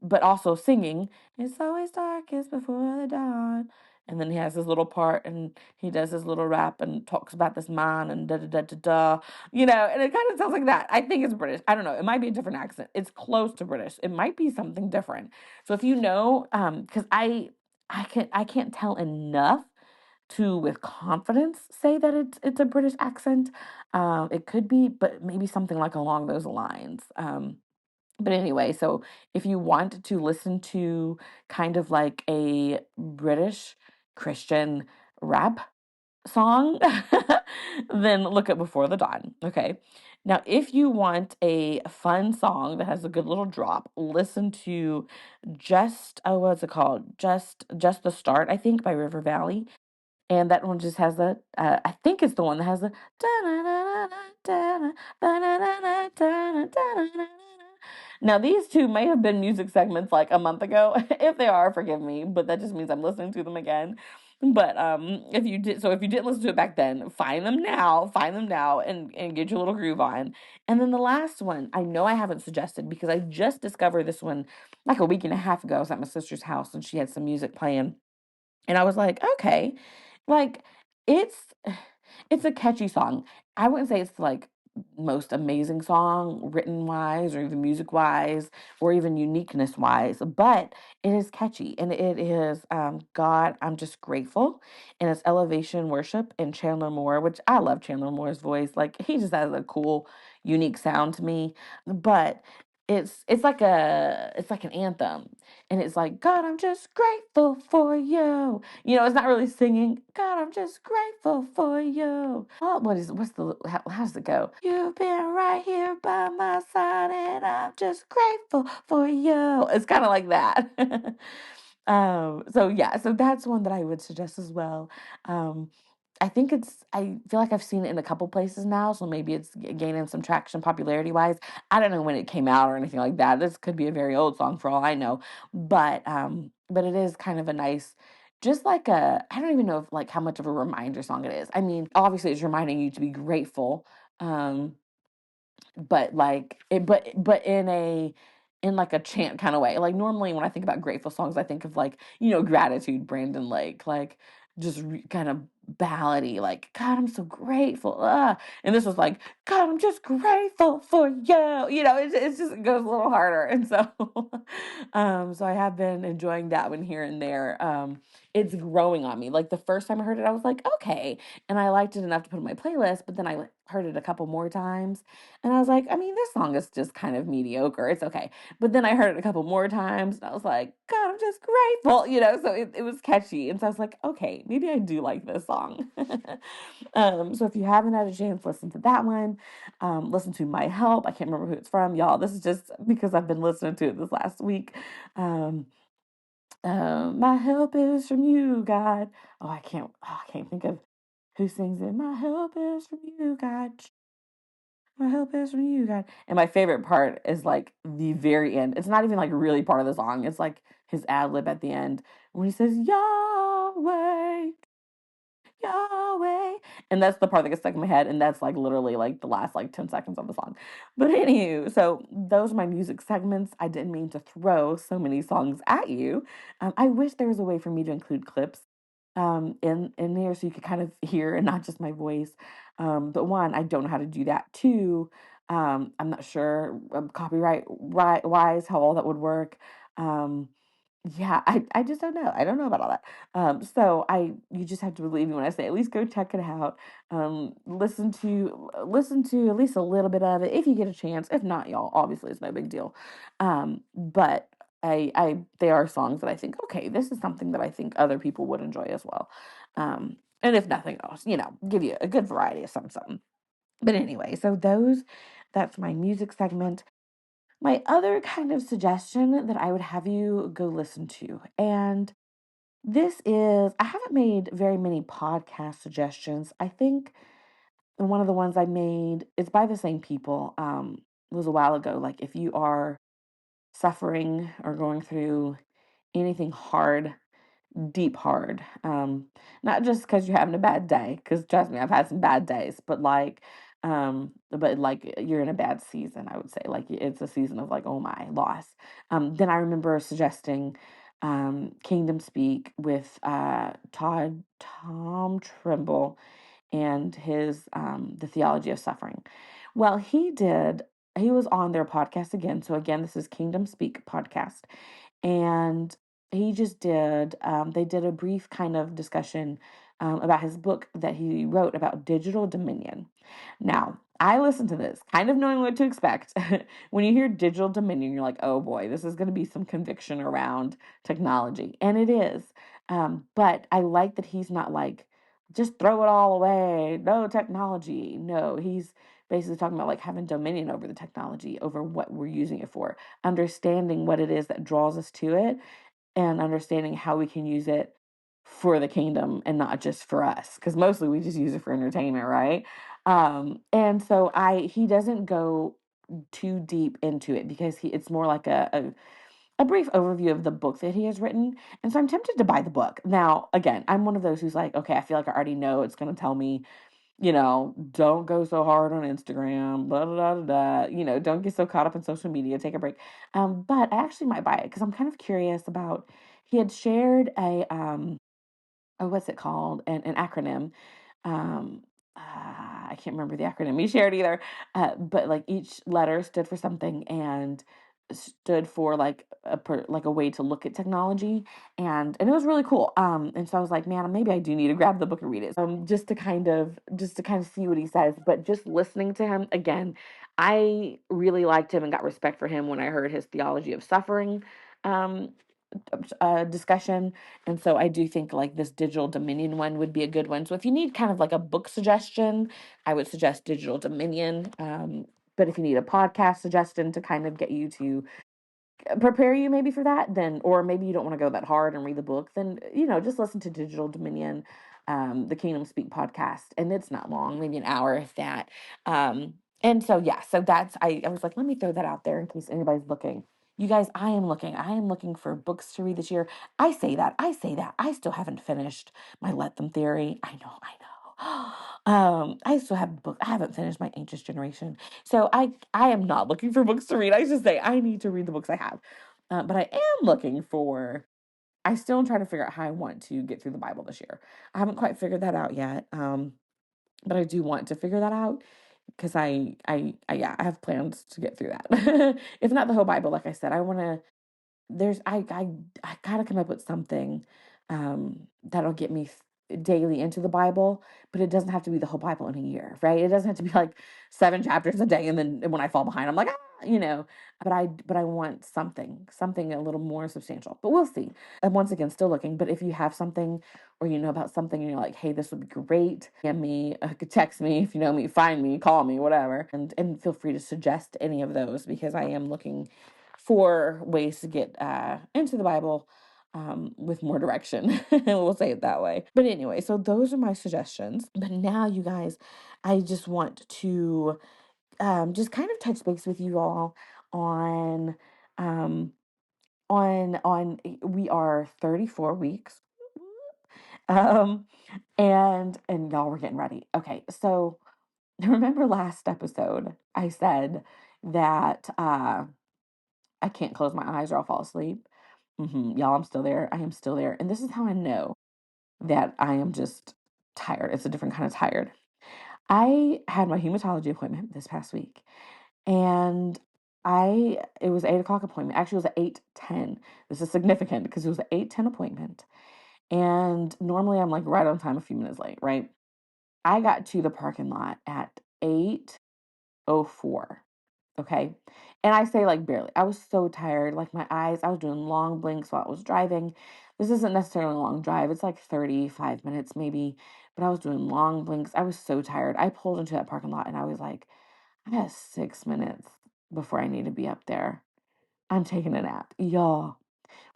but also singing. It's always darkest before the dawn. And then he has his little part and he does his little rap and talks about this man and da da da da da. And it kind of sounds like that. I think it's British. I don't know. It might be a different accent. It's close to British. It might be something different. So if you know, because I can't tell enough to with confidence say that it's a British accent. It could be, but maybe something like along those lines. But anyway, so if you want to listen to kind of like a British Christian rap song, then look at Before the Dawn. Okay. Now, if you want a fun song that has a good little drop, listen to what's it called? Just the Start, I think, by River Valley. And that one just has I think it's the one that has the now these two may have been music segments like a month ago. If they are, forgive me, but that just means I'm listening to them again. But if you didn't listen to it back then, find them now and get your little groove on. And then the last one, I know I haven't suggested because I just discovered this one like a week and a half ago. I was at my sister's house and she had some music playing. And I was like, okay, like it's it's a catchy song. I wouldn't say it's like most amazing song written wise or even music wise or even uniqueness wise, but it is catchy and it is God, I'm just grateful. And it's elevation worship and Chandler Moore, which I love Chandler Moore's voice. Like he just has a cool, unique sound to me. But it's like an anthem and it's like, God, I'm just grateful for you. You know, it's not really singing, God, I'm just grateful for you. Oh, how does it go? You've been right here by my side, and I'm just grateful for you. It's kind of like that. So yeah, so that's one that I would suggest as well. Um, I feel like I've seen it in a couple places now, so maybe it's gaining some traction popularity wise. I don't know when it came out or anything like that. This could be a very old song for all I know, but it is kind of a nice, just like I don't even know if like how much of a reminder song it is. I mean, obviously it's reminding you to be grateful, um, but like it but in like a chant kind of way. Like normally when I think about grateful songs, I think of like, you know, gratitude, Brandon Lake, like just kind of ballady, like, God, I'm so grateful. And this was like, God, I'm just grateful for you. You know, it's just, it goes a little harder. And so, so I have been enjoying that one here and there. It's growing on me. Like the first time I heard it, I was like, okay. And I liked it enough to put on my playlist, but then I heard it a couple more times and I was like, I mean, this song is just kind of mediocre. It's okay. But then I heard it a couple more times and I was like, God, I'm just grateful, you know? So it was catchy. And so I was like, okay, maybe I do like this song. So if you haven't had a chance, listen to that one. Listen to My Help. I can't remember who it's from, y'all. This is just because I've been listening to it this last week. Um, my help is from you, God. I can't think of who sings it. My help is from you, God. My help is from you, God. And my favorite part is like the very end. It's not even like really part of the song. It's like his ad lib at the end when he says Yahweh, Yahweh. And that's the part that gets stuck in my head. And that's like literally like the last like 10 seconds of the song. But anywho, so those are my music segments. I didn't mean to throw so many songs at you. I wish there was a way for me to include clips in there so you could kind of hear and not just my voice. But one, I don't know how to do that. Two, I'm not sure wise how all that would work. Um, yeah, I just don't know. I don't know about all that. You just have to believe me when I say at least go check it out. Listen to at least a little bit of it if you get a chance. If not, y'all, obviously it's no big deal. But there are songs that I think, okay, this is something that I think other people would enjoy as well. And if nothing else, you know, give you a good variety of something. But anyway, that's my music segment. My other kind of suggestion that I would have you go listen to, and I haven't made very many podcast suggestions. I think one of the ones I made is by the same people, was a while ago. Like, if you are suffering or going through anything hard, deep hard. Not just because you're having a bad day, because trust me, I've had some bad days, but like you're in a bad season, I would say. Like it's a season of like, oh my, loss. Then I remember suggesting Kingdom Speak with Tom Trimble and his The Theology of Suffering. Well, he was on their podcast again. So again, this is Kingdom Speak podcast and they did a brief kind of discussion about his book that he wrote about digital dominion. Now, I listened to this kind of knowing what to expect. When you hear digital dominion, you're like, oh boy, this is going to be some conviction around technology. And it is. But I like that he's not like, just throw it all away, no technology. No, he's basically talking about like having dominion over the technology, over what we're using it for, understanding what it is that draws us to it, and understanding how we can use it for the kingdom and not just for us, because mostly we just use it for entertainment, right? And so I he doesn't go too deep into it because it's more like a brief overview of the book that he has written. And so I'm tempted to buy the book. Now, again, I'm one of those who's like, okay, I feel like I already know it's going to tell me, don't go so hard on Instagram, blah, blah, blah, blah, don't get so caught up in social media, take a break. But I actually might buy it because I'm kind of curious about, he had shared what's it called? An acronym. Um, I can't remember the acronym he shared either. But like each letter stood for something and stood for like like a way to look at technology, and it was really cool. And so I was like, man, maybe I do need to grab the book and read it. Just to kind of see what he says. But just listening to him again, I really liked him and got respect for him when I heard his theology of suffering. Um, Discussion. And so I do think like this Digital Dominion one would be a good one. So if you need kind of like a book suggestion, I would suggest Digital Dominion. But if you need a podcast suggestion to kind of get you to prepare you maybe for that, then, or maybe you don't want to go that hard and read the book, then, just listen to Digital Dominion, the Kingdom Speak podcast. And it's not long, maybe an hour if that. And so, yeah, so I was like, let me throw that out there in case anybody's looking. You guys, I am looking for books to read this year. I say that. I still haven't finished my Let Them theory. I know. I still have book. I haven't finished my Anxious Generation. So I am not looking for books to read. I just say I need to read the books I have. But I am looking for. I still am trying to figure out how I want to get through the Bible this year. I haven't quite figured that out yet. But I do want to figure that out because I have plans to get through that. If not the whole Bible, like I said, I want to there's I gotta come up with something that'll get me daily into the Bible, but it doesn't have to be the whole Bible in a year, right? It doesn't have to be like 7 chapters a day, and then when I fall behind, I'm like, but I want something a little more substantial. But we'll see. And once again, still looking. But if you have something, or you know about something, and you're like, hey, this would be great, DM me, text me if you know me, find me, call me, whatever, and feel free to suggest any of those because I am looking for ways to get into the Bible with more direction. We'll say it that way. But anyway, so those are my suggestions. But now, you guys, I just want to just kind of touch base with you all on um, we are 34 weeks. Um, and y'all, we're getting ready. Okay, so remember last episode I said that I can't close my eyes or I'll fall asleep. Y'all, I'm still there. I am still there. And this is how I know that I am just tired. It's a different kind of tired. I had my hematology appointment this past week, and it was 8 o'clock appointment. Actually, it was at 8:10. This is significant because it was an 8:10 appointment. And normally I'm like right on time, a few minutes late, right? I got to the parking lot at 8:04. Okay. And I say like barely. I was so tired. Like my eyes, I was doing long blinks while I was driving. This isn't necessarily a long drive. It's like 35 minutes maybe, but I was doing long blinks. I was so tired. I pulled into that parking lot and I was like, I have 6 minutes before I need to be up there. I'm taking a nap. Y'all,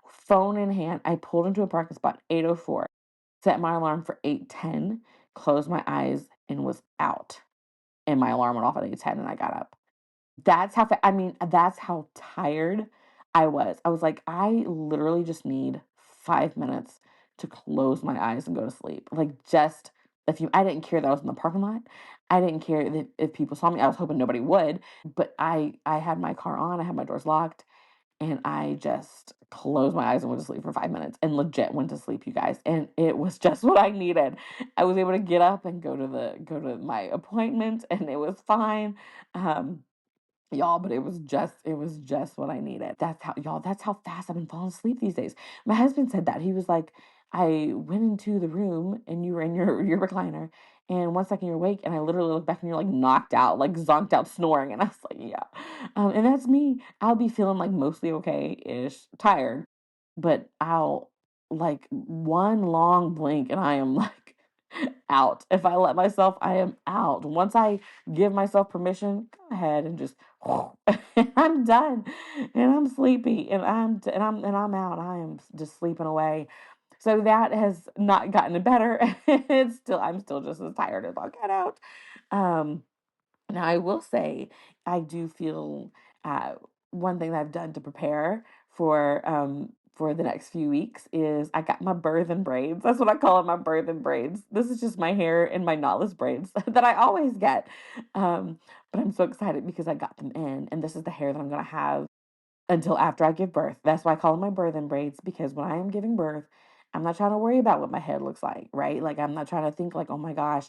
phone in hand, I pulled into a parking spot 8:04, set my alarm for 8:10, closed my eyes and was out. And my alarm went off at 8:10 and I got up. That's how tired I was. I was like, I literally just need 5 minutes to close my eyes and go to sleep. Like, just I didn't care that I was in the parking lot. I didn't care that if people saw me. I was hoping nobody would, but I had my car on, I had my doors locked, and I just closed my eyes and went to sleep for 5 minutes and legit went to sleep, you guys. And it was just what I needed. I was able to get up and go to my appointment and it was fine. Um, Y'all, but it was just what I needed. That's how fast I've been falling asleep these days. My husband said that. He was like, I went into the room and you were in your recliner, and 1 second you're awake, and I literally look back and you're like knocked out, like zonked out snoring. And I was like, yeah. And that's me. I'll be feeling like mostly okay-ish, tired, but I'll like one long blink and I am like out. If I let myself, I am out. Once I give myself permission, go ahead and just I'm done, and I'm sleepy, and I'm out. I am just sleeping away. So that has not gotten better. I'm still just as tired as I'll get out. Um, Now I will say I do feel one thing that I've done to prepare for the next few weeks is I got my birthing braids. That's what I call it, my birthing braids. This is just my hair in my knotless braids that I always get. Um, but I'm so excited because I got them in, and this is the hair that I'm gonna have until after I give birth. That's why I call them my birthing braids, because when I am giving birth, I'm not trying to worry about what my head looks like, right? Like, I'm not trying to think like, oh my gosh,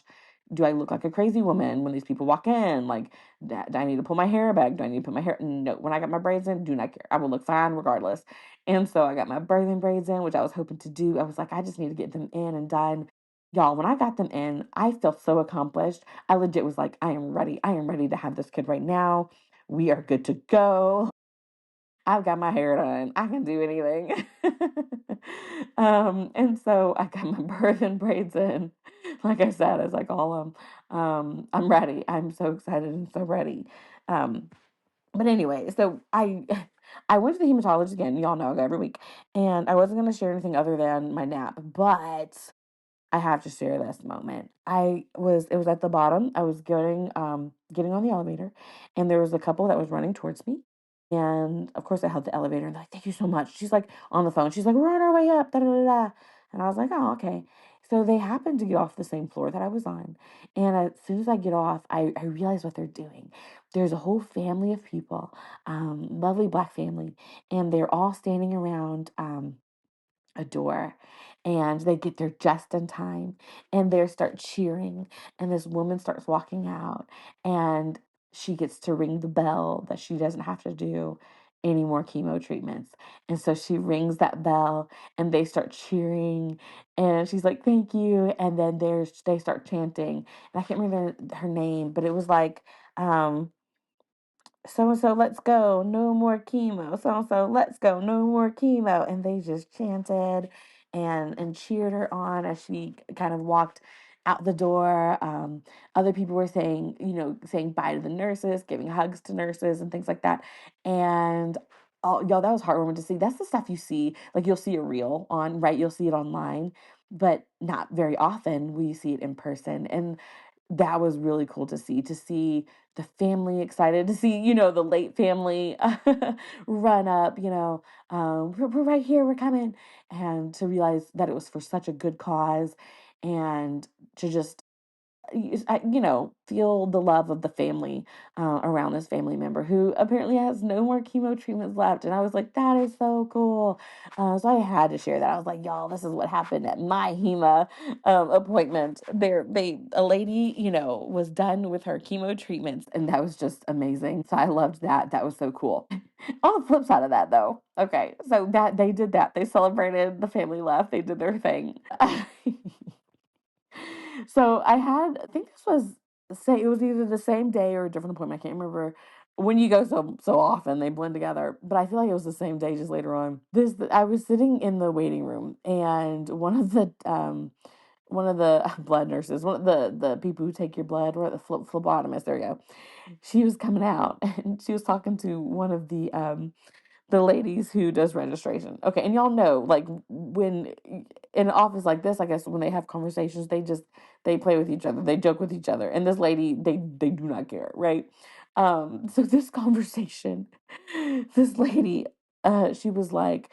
do I look like a crazy woman when these people walk in? Like, do I need to pull my hair back? Do I need to put my hair? No, when I got my braids in, do not care. I will look fine regardless. And so I got my birthing braids in, which I was hoping to do. I was like, I just need to get them in and done. Y'all, when I got them in, I felt so accomplished. I legit was like, I am ready. I am ready to have this kid right now. We are good to go. I've got my hair done. I can do anything. And so I got my birthing braids in. Like I said, as I call them. I'm ready. I'm so excited and so ready. Um, but anyway, so I went to the hematologist again. Y'all know I go every week, and I wasn't going to share anything other than my nap, but I have to share this moment. It was at the bottom. I was getting on the elevator, and there was a couple that was running towards me. And of course I held the elevator and they're like, thank you so much. She's like on the phone. She's like, we're on our way up. Da, da, da, da. And I was like, oh, okay. So they happened to get off the same floor that I was on. And as soon as I get off, I realize what they're doing. There's a whole family of people, lovely black family, and they're all standing around a door, and they get there just in time, and they start cheering, and this woman starts walking out, and she gets to ring the bell that she doesn't have to do any more chemo treatments. And so she rings that bell, and they start cheering, and she's like, thank you. And then they start chanting, and I can't remember her name, but it was like, so and so, let's go, no more chemo. So and so, let's go, no more chemo. And they just chanted and cheered her on as she kind of walked out the door. Other people were saying, saying bye to the nurses, giving hugs to nurses and things like that. And oh, y'all, that was heartwarming to see. That's the stuff you see, like you'll see a reel on, right? You'll see it online, but not very often will you see it in person. And that was really cool to see the family excited, to see, the late family run up, we're right here, we're coming. And to realize that it was for such a good cause, and to just feel the love of the family around this family member who apparently has no more chemo treatments left. And I was like, that is so cool. So I had to share that. I was like, y'all, this is what happened at my HEMA appointment. A lady, was done with her chemo treatments, and that was just amazing. So I loved that. That was so cool. On the flip side of that, though, okay, so that they did that. They celebrated. The family left. They did their thing. So I think this was say it was either the same day or a different appointment. I can't remember. When you go so often, they blend together. But I feel like it was the same day, just later on. I was sitting in the waiting room, and one of the blood nurses, one of the people who take your blood, or the phlebotomist, there you go. She was coming out, and she was talking to one of the ladies who does registration. Okay, and y'all know, like, when in an office like this, I guess when they have conversations, they play with each other, they joke with each other. And this lady, they do not care, right? So this conversation, this lady, she was like,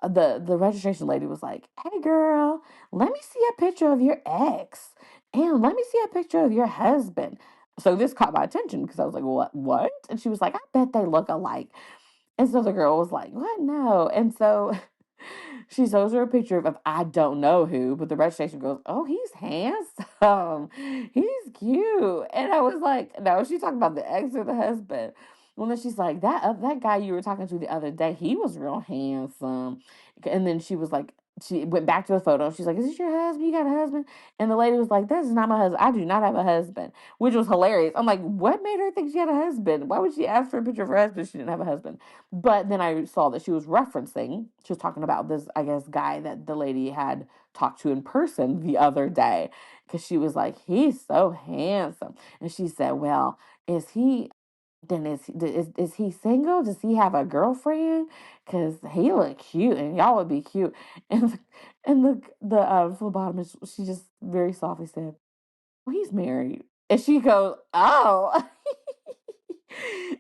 the registration lady was like, "Hey girl, let me see a picture of your ex, and let me see a picture of your husband." So this caught my attention because I was like, what? And she was like, I bet they look alike. And so the girl was like, what? No. And so she shows her a picture of I don't know who, but the registration goes, oh, he's handsome. He's cute. And I was like, no, she's talking about the ex or the husband. Well, then she's like, that guy you were talking to the other day, he was real handsome. And then she was like, she went back to the photo. She's like, is this your husband? You got a husband? And the lady was like, this is not my husband. I do not have a husband, which was hilarious. I'm like, what made her think she had a husband? Why would she ask for a picture of her husband if she didn't have a husband? But then I saw that she was talking about this, I guess, guy that the lady had talked to in person the other day. Because she was like, he's so handsome. And she said, well, is he then is he single? Does he have a girlfriend? Cause he look cute, and y'all would be cute. And the phlebotomist, she just very softly said, "Well, he's married." And she goes, "Oh."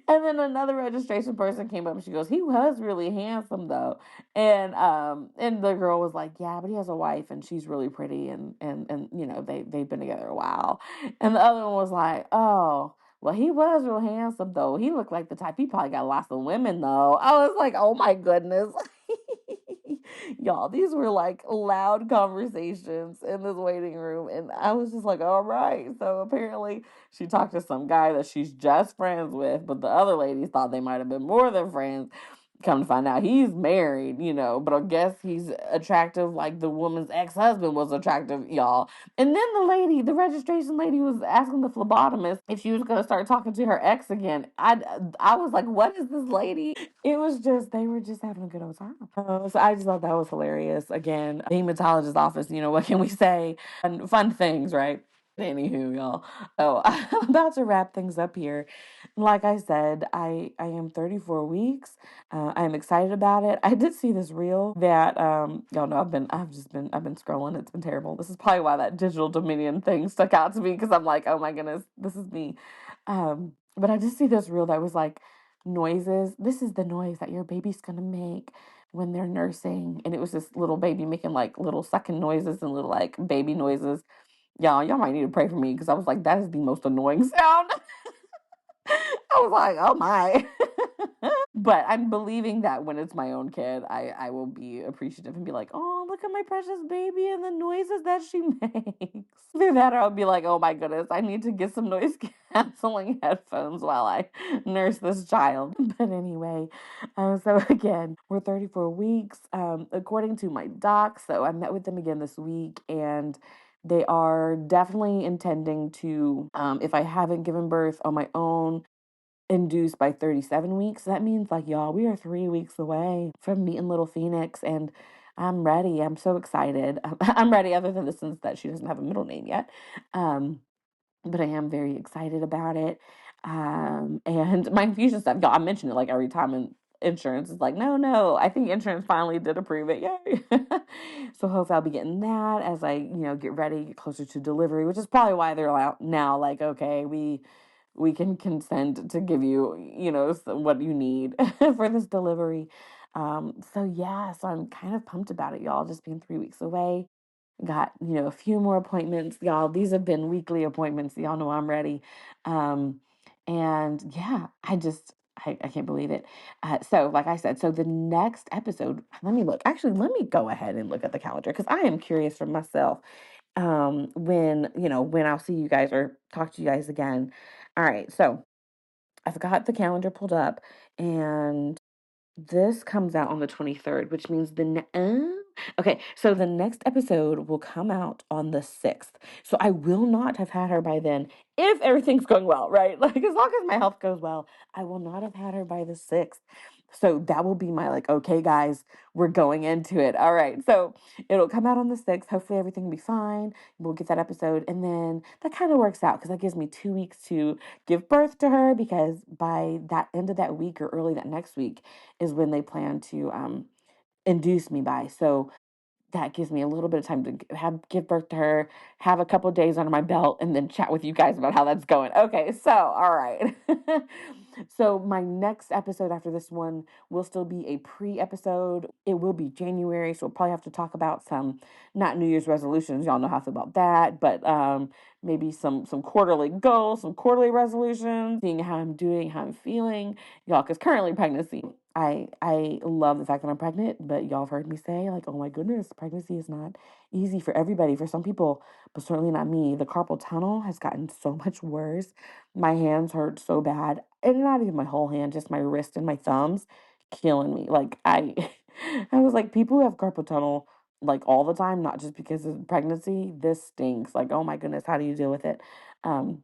And then another registration person came up and she goes, he was really handsome though. And the girl was like, yeah, but he has a wife and she's really pretty and you know, they've been together a while. And the other one was like, oh, well, he was real handsome though. He looked like the type, he probably got lots of women though. I was like, oh my goodness. Y'all, these were like loud conversations in this waiting room. And I was just like, all right. So apparently she talked to some guy that she's just friends with, but the other ladies thought they might have been more than friends. Come to find out, he's married, you know, but I guess he's attractive like the woman's ex husband was attractive, y'all. And then the registration lady was asking the phlebotomist if she was going to start talking to her ex again. I was like, what is this lady? It was just, they were just having a good old time. So I just thought that was hilarious. Again, the hematologist office, you know, what can we say? Fun things, right? Anywho, y'all. Oh, I'm about to wrap things up here. Like I said, I am 34 weeks. I am excited about it. I did see this reel that y'all know I've been scrolling. It's been terrible. This is probably why that digital dominion thing stuck out to me because I'm like, oh my goodness, this is me. But I did see this reel that was like noises. This is the noise that your baby's gonna make when they're nursing, and it was this little baby making like little sucking noises and little like baby noises. Y'all might need to pray for me because I was like, that is the most annoying sound. I was like, oh my. But I'm believing that when it's my own kid, I will be appreciative and be like, oh, look at my precious baby and the noises that she makes. Either that or I'll be like, oh my goodness, I need to get some noise canceling headphones while I nurse this child. But anyway, so again, we're 34 weeks, according to my doc. So I met with them again this week and they are definitely intending to, if I haven't given birth on my own, induced by 37 weeks. That means, like, y'all, we are 3 weeks away from meeting little Phoenix, and I'm ready. I'm so excited. I'm ready, other than the sense that she doesn't have a middle name yet. Um, but I am very excited about it. And my infusion stuff, y'all, I mention it like every time, and insurance is like, no, I think insurance finally did approve it. Yay. So hopefully I'll be getting that as I, get ready, get closer to delivery, which is probably why they're out now, like, okay, we can consent to give you, what you need for this delivery. So yeah, so I'm kind of pumped about it, y'all, just being 3 weeks away. Got, a few more appointments, y'all. These have been weekly appointments. Y'all know I'm ready. Um, and yeah, I can't believe it. So like I said, so the next episode, let me look. Actually, let me go ahead and look at the calendar because I am curious for myself when I'll see you guys or talk to you guys again. All right, so I've got the calendar pulled up and this comes out on the 23rd, which means okay, so the next episode will come out on the 6th. So I will not have had her by then if everything's going well, right? Like as long as my health goes well, I will not have had her by the 6th. So that will be my like, okay, guys, we're going into it. All right. So it'll come out on the 6th. Hopefully everything will be fine. We'll get that episode. And then that kind of works out because that gives me 2 weeks to give birth to her because by that end of that week or early that next week is when they plan to induce me by. So that gives me a little bit of time to give birth to her, have a couple of days under my belt, and then chat with you guys about how that's going. Okay, so all right. So my next episode after this one will still be a pre-episode. It will be January, so we'll probably have to talk about some not New Year's resolutions. Y'all know how I feel about that, but maybe some quarterly goals, some quarterly resolutions, seeing how I'm doing, how I'm feeling, y'all. Because currently pregnancy. I love the fact that I'm pregnant, but y'all have heard me say, like, oh my goodness, pregnancy is not easy for everybody. For some people, but certainly not me. The carpal tunnel has gotten so much worse. My hands hurt so bad. And not even my whole hand, just my wrist and my thumbs killing me. Like I was like, people who have carpal tunnel like all the time, not just because of pregnancy, this stinks. Like, oh my goodness, how do you deal with it? Um,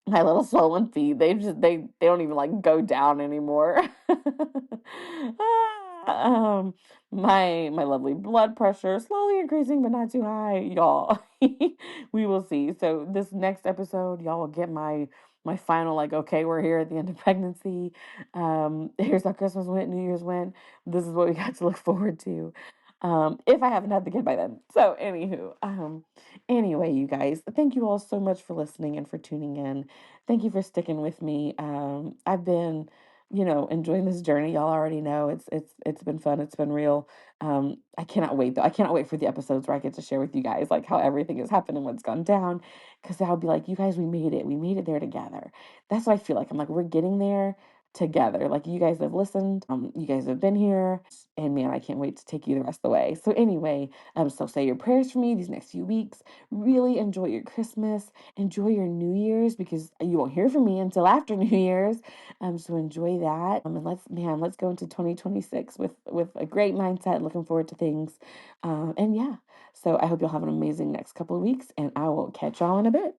my little swollen feet, they don't even like go down anymore. um, my lovely blood pressure slowly increasing, but not too high, y'all. We will see. So this next episode, y'all will get my final like, okay, we're here at the end of pregnancy. Here's how Christmas went, New Year's went. This is what we got to look forward to. if I haven't had the kid by then. So, anyway, you guys, thank you all so much for listening and for tuning in. Thank you for sticking with me. I've been, enjoying this journey. Y'all already know it's been fun. It's been real. I cannot wait though. I cannot wait for the episodes where I get to share with you guys like how everything has happened and what's gone down. Because I'll be like, you guys, we made it. We made it there together. That's what I feel like. I'm like, we're getting there together. Like you guys have listened, you guys have been here, and man, I can't wait to take you the rest of the way. So anyway, so say your prayers for me these next few weeks. Really enjoy your Christmas, enjoy your New Year's because you won't hear from me until after New Year's. So enjoy that. And let's go into 2026 with a great mindset, looking forward to things. And yeah, so I hope you'll have an amazing next couple of weeks, and I will catch y'all in a bit.